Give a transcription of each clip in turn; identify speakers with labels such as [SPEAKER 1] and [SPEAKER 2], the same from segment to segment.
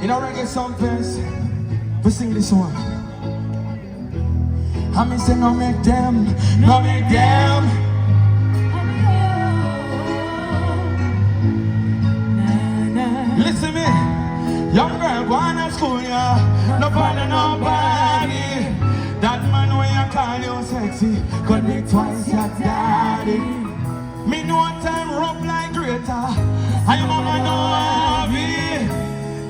[SPEAKER 1] in a Reggae Sumfest, we sing this one. I me say no make them, no make them. Listen me, young girl going to school, yeah. No bother nobody. That man when you call you sexy, could be twice your daddy. Me know time rough like greater. I mama know heavy.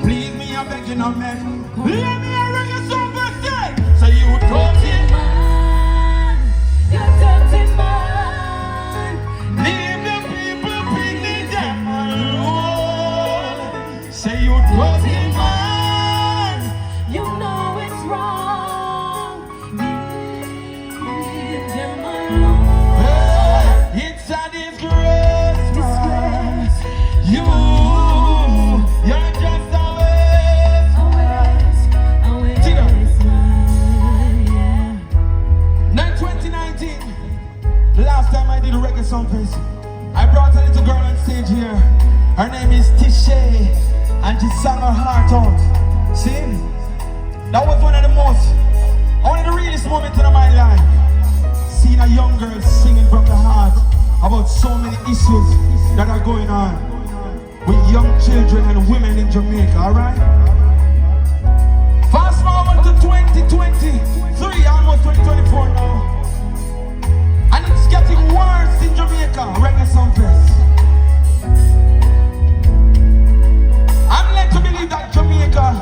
[SPEAKER 1] Please me, I beg you no man. Let me ring you some birthday. So you dirty man, you dirty man. Leave the people picking them alone. Say you dirty man, you know it's wrong. Leave them alone. It's a disgrace, man. You're just a waste. Now 2019, the last time I did a Reggae Sumfest, I brought a little girl on stage here. Her name is Tishay, and she sang her heart out. See? That was one of the realest moments in my life. Seeing a young girl singing from the heart about so many issues that are going on with young children and women in Jamaica, alright? Fast forward to 2023, almost 2024 now. And it's getting worse in Jamaica, Reggae Sumfest. I'm led to believe that Jamaica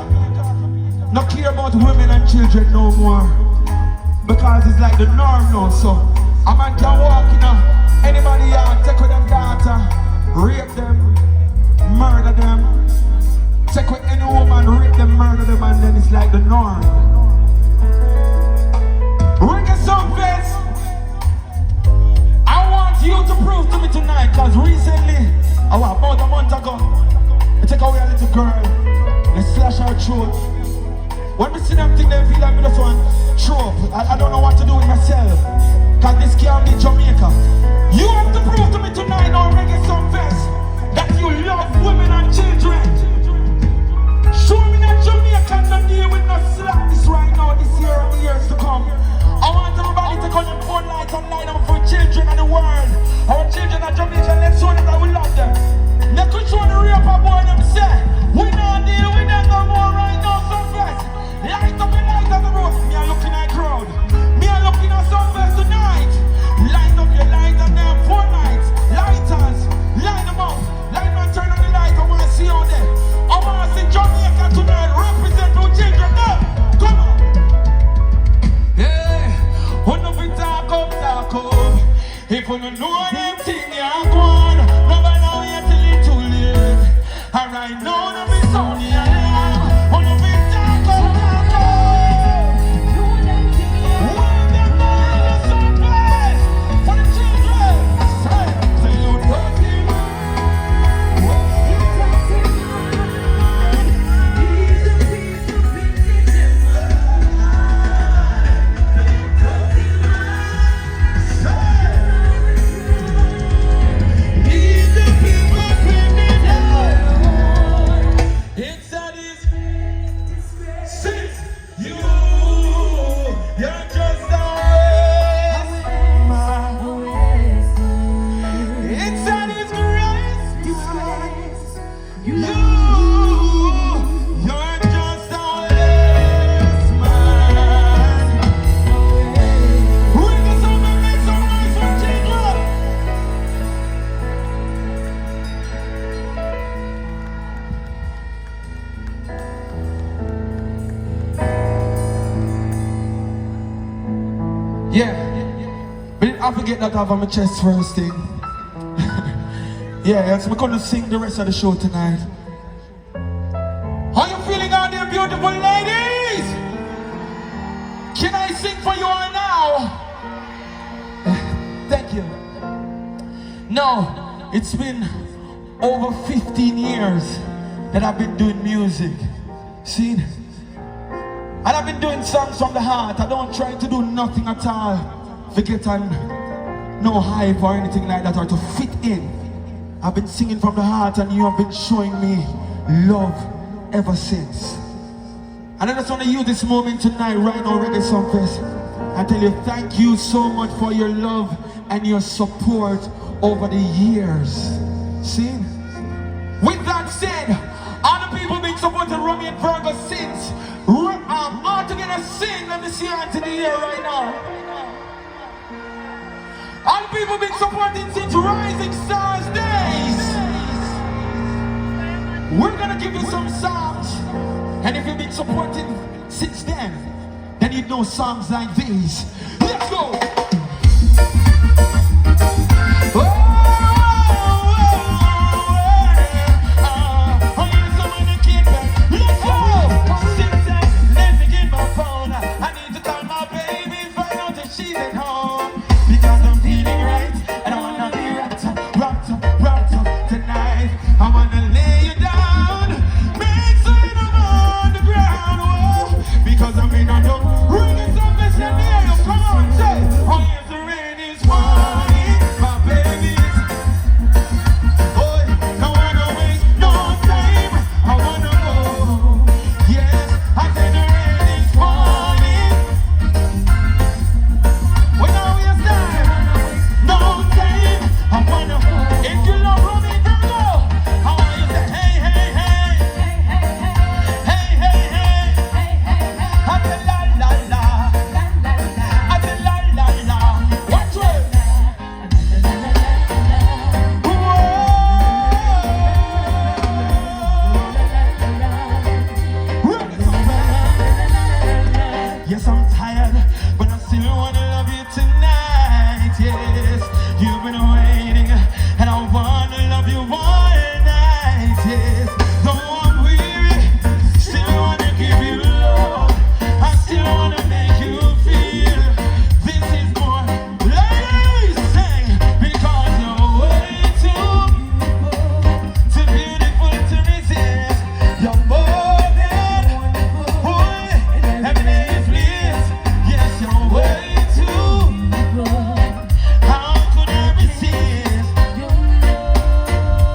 [SPEAKER 1] not care about women and children no more. Because it's like the norm now, so a man can walk in anybody take with them daughter, rape them, murder them, take with any woman, rape them, murder them, and then it's like the norm. Reggae Sumfest, I want you to prove to me tonight, because recently, about a month ago, I take away a little girl, they slash her throat. When we see them think they feel like me just want throw up. I don't know what to do with myself, because this can't be Jamaica. You have to prove to me tonight on Reggae Sumfest that you love women and children. Show me that Jamaica don't deal with no slackness right now, this year and the years to come. I want everybody to come and phone lights and light up for children of the world. Our children of Jamaica, let's show them that we love them. They could show the real boy them say, we don't deal with them no more right now, Sumfest. Light up the light of the road. Me are looking at crowd. Me are looking at Sumfest tonight. Light up your light and them 4 lights. Lighters, light them up. Light man, turn on the light. I want to see all them. I want to see Jamaica tonight. Represent our children now. Come on. Yeah. When we talk up. If you don't know them thing, you're gone. Nobody know yet till it's too late. And right now, them is on the alarm. When we talk up. Yeah, but I forget that I have on my chest first thing. Yeah, so we're gonna sing the rest of the show tonight. How you feeling out there, beautiful ladies? Can I sing for you all now? Thank you. No, it's been over 15 years that I've been doing music. See? And I've been doing songs from the heart. I don't try to do nothing at all to get on no hype or anything like that or to fit in. I've been singing from the heart and you have been showing me love ever since. And I just want to use this moment tonight right now, Reggae Sumfest, I tell you, thank you so much for your love and your support over the years. See? With that said, all the people been supporting Romain Virgo since all together sing. Let me see your hands in the air right now. All the people been supporting since Rising Stars days. We're gonna give you some songs, and if you've been supporting since then you know songs like these. Let's go!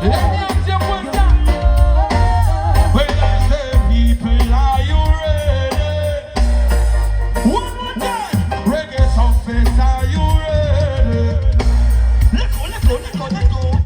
[SPEAKER 2] Yeah.